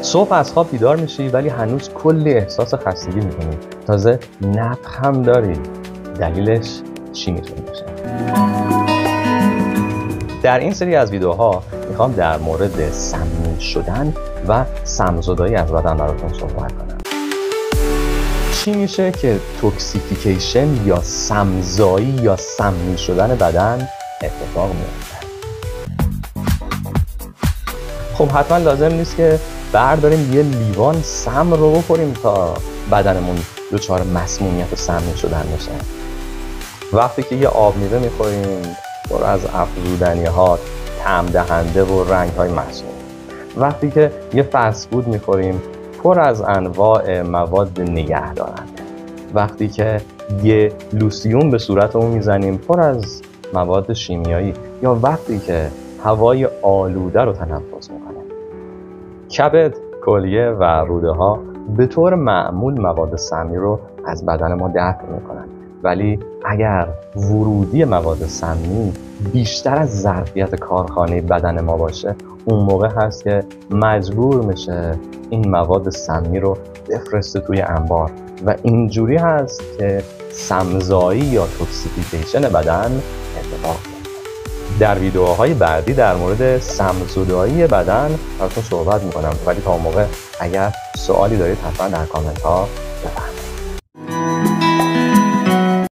صبح از خواب بیدار میشی ولی هنوز کلی احساس خستگی میکنی، تازه نفخ هم داری. دلیلش چی میتونه باشه؟ در این سری از ویدیوها میخوام در مورد سمی شدن و سم‌زدایی از بدن براتون صحبت کنم. چی میشه که توکسیفیکیشن یا سمزایی یا سمی شدن بدن اتفاق میفته؟ خب حتما لازم نیست که برداریم یه لیوان سم رو بخوریم تا بدنمون دچار مسمومیت و سمی شدن بشه. وقتی که یه آب میوه میخوریم پر از افزودنی‌ها، طعم دهنده و رنگ‌های مسموم. وقتی که یه فست فود میخوریم پر از انواع مواد نگهدارنده. وقتی که یه لوسیون به صورتمون میزنیم پر از مواد شیمیایی، یا وقتی که هوای آلوده رو تنفس میکنیم. کبد، کلیه و روده ها به طور معمول مواد سمی رو از بدن ما دفع میکنن، ولی اگر ورودی مواد سمی بیشتر از ظرفیت کارخانه بدن ما باشه، اون موقع هست که مجبور میشه این مواد سمی رو بفرسته توی انبار و اینجوری هست که سمزایی یا توکسیفیکیشن بدن اتفاق میفته. در ویدیوهای بعدی در مورد سمزدایی بدن براتون صحبت میکنم، ولی تا اون موقع اگر سوالی دارید حتما در کامنت ها بفرمایید.